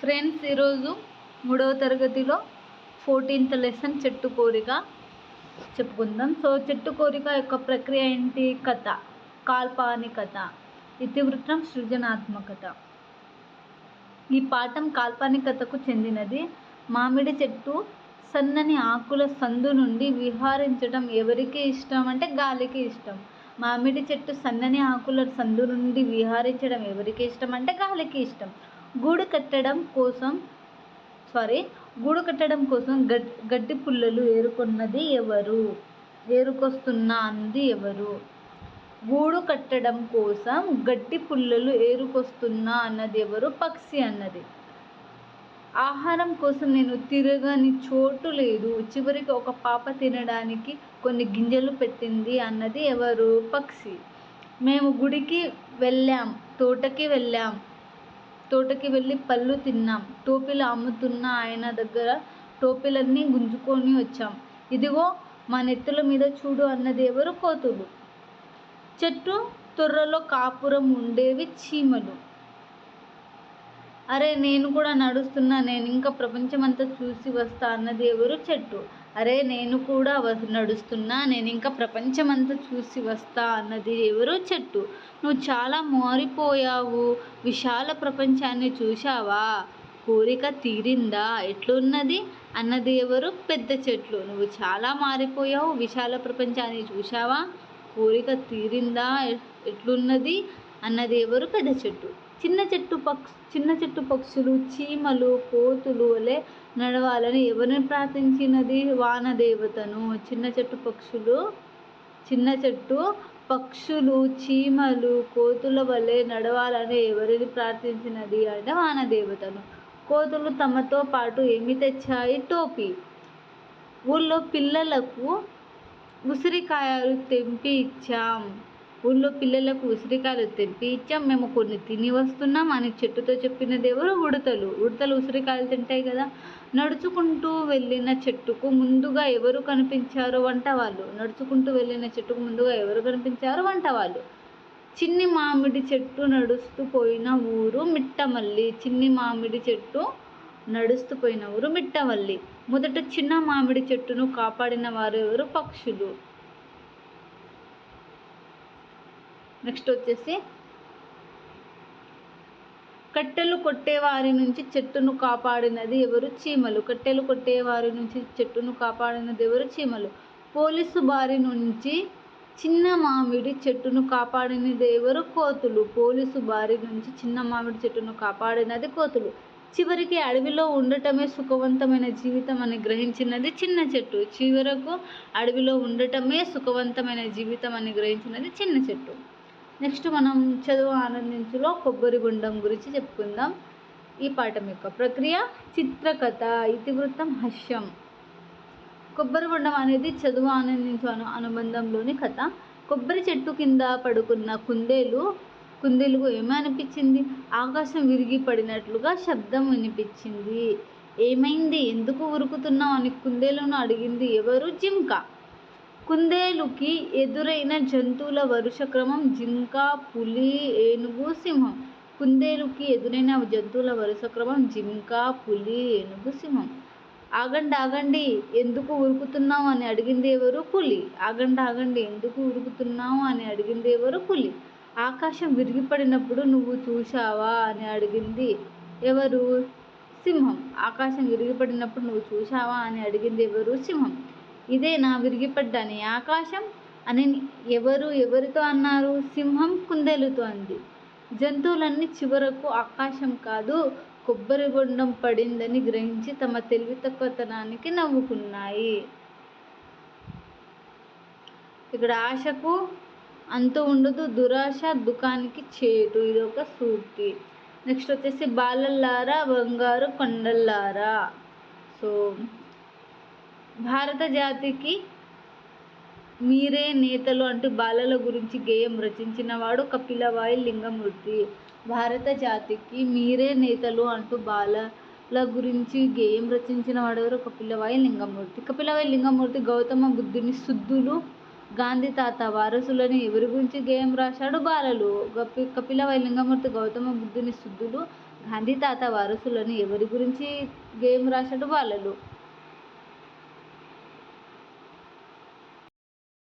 Friends, ఈరోజు 3వ తరగతిలో 14th లెసన్ చెట్టు కోరిక చెప్పుకుందాం. చెట్టు కోరిక యొక్క ప్రక్రియ ఏంటి? కథ, కాల్పనికత, ఇతివృత్తం, సృజనాత్మకత. ఈ పాఠం కాల్పనికతకు చెందినది. మామిడి చెట్టు సన్నని ఆకుల సందు నుండి విహరించడం ఎవరికి ఇష్టం అంటే గాలికి ఇష్టం. మామిడి చెట్టు సన్నని ఆకుల సందు నుండి విహరించడం ఎవరికి ఇష్టం అంటే గాలికి ఇష్టం. గూడు కట్టడం కోసం గడ్డి పుల్లలు ఏరుకొస్తున్నది ఎవరు? గూడు కట్టడం కోసం గడ్డి పుల్లలు ఏరుకొస్తున్నా అన్నది ఎవరు? పక్షి అన్నది. ఆహారం కోసం నేను తిరగని చోటు లేదు, చివరికి ఒక పాప తినడానికి కొన్ని గింజలు పెట్టింది అన్నది ఎవరు? పక్షి. మేము గుడికి వెళ్ళాం, తోటకి వెళ్ళి పళ్ళు తిన్నాం, టోపీలు అమ్ముతున్న ఆయన దగ్గర టోపీలన్నీ గుంజుకొని వచ్చాం, ఇదిగో మా నెత్తుల మీద చూడు అన్నది ఎవరు? కోతులు. చెట్టు తొర్రలో కాపురం ఉండేవి చీమలు. అరే నేను కూడా నడుస్తున్నా, నేనింకా ప్రపంచమంతా చూసి వస్తా అన్నది ఎవరు? చెట్టు. అరే నేను కూడా నడుస్తున్నా, నేనింకా ప్రపంచమంతా చూసి వస్తా అన్నది ఎవరు? చెట్టు. నువ్వు చాలా మారిపోయావు, విశాల ప్రపంచాన్ని చూశావా, కోరిక తీరిందా, ఎట్లున్నది అన్నది ఎవరు? పెద్ద చెట్లు. నువ్వు చాలా మారిపోయావు, విశాల ప్రపంచాన్ని చూశావా, కోరిక తీరిందా, ఎట్లున్నది అన్నది ఎవరు? పెద్ద చెట్టు. చిన్న చెట్టు పక్షులు, చీమలు, కోతులు వలె నడవాలని ఎవరిని ప్రార్థించినది? వానదేవతను. చిన్న చెట్టు పక్షులు, చీమలు, కోతుల వలె నడవాలని ఎవరిని ప్రార్థించినది అంటే వానదేవతను. కోతులు తమతో పాటు ఏమి తెచ్చాయి? టోపీ. ఊళ్ళో పిల్లలకు ఉసిరికాయలు తెంపి ఇచ్చాం, మేము కొన్ని తిని వస్తున్నాం అని చెట్టుతో చెప్పినది ఎవరు? ఉడతలు ఉసిరికాయలు తింటాయి కదా. నడుచుకుంటూ వెళ్ళిన చెట్టుకు ముందుగా ఎవరు కనిపించారు? వంటవాళ్ళు. చిన్ని మామిడి చెట్టు నడుస్తూ పోయిన ఊరు మిట్టమల్లి. మొదట చిన్న మామిడి చెట్టును కాపాడిన వారు ఎవరు? పక్షులు. నెక్స్ట్ వచ్చేసి కట్టెలు కొట్టేవారి నుంచి చెట్టును కాపాడినది ఎవరు? చీమలు. పోలీసు బారి నుంచి చిన్న మామిడి చెట్టును కాపాడినది ఎవరు? కోతులు. చివరికి అడవిలో ఉండటమే సుఖవంతమైన జీవితం అని గ్రహించినది చిన్న చెట్టు. నెక్స్ట్ మనం చదువు ఆనందించులో కొబ్బరి బొండం గురించి చెప్పుకుందాం. ఈ పాఠం యొక్క ప్రక్రియ చిత్రకథ, ఇతివృత్తం, హాస్యం. కొబ్బరి బొండం అనేది చదువు ఆనందించు అనుబంధంలోని కథ. కొబ్బరి చెట్టు కింద పడుకున్న కుందేలుకు ఏమి అనిపించింది? ఆకాశం విరిగి పడినట్లుగా శబ్దం వినిపించింది. ఏమైంది, ఎందుకు ఉరుకుతున్నావు అని కుందేలును అడిగింది ఎవరు? జింక. కుందేలుకి ఎదురైన జంతువుల వరుస క్రమం జింక, పులి, ఏనుగు, సింహం. ఆగండి, ఎందుకు ఉరుకుతున్నావు అని అడిగింది ఎవరు? పులి. ఆకాశం విరిగిపడినప్పుడు నువ్వు చూశావా అని అడిగింది ఎవరు? సింహం. ఇదేనా విరిగిపడ్డని ఆకాశం అని ఎవరితో అన్నారు? సింహం కుందేలుతో అంది. జంతువులన్నీ చివరకు ఆకాశం కాదు, కొబ్బరి బొండం పడిందని గ్రహించి తమ తెలివి తక్కువతనానికి నవ్వుకున్నాయి. ఇక్కడ ఆశకు అంతు ఉండదు, దురాశ దుఃఖానికి చేటు, ఇది ఒక సూక్తి. నెక్స్ట్ వచ్చేసి బాలల్లారా బంగారు కొండల్లారా. భారత జాతికి మీరే నేతలు అంటూ బాలల గురించి గేయం రచించిన వాడు కపిలవాయి లింగమూర్తి. భారత జాతికి మీరే నేతలు అంటూ బాలల గురించి గేయం రచించిన వాడు ఎవరు? కపిలవాయి లింగమూర్తి. గౌతమ బుద్ధుని శుద్ధులు గాంధీ తాత వారసులని ఎవరి గురించి గేయం రాశాడు? బాలలు. కపిల లింగమూర్తి గౌతమ బుద్ధుని శుద్ధులు గాంధీ తాత వారసులని ఎవరి గురించి గేయం రాశాడు? బాలలు.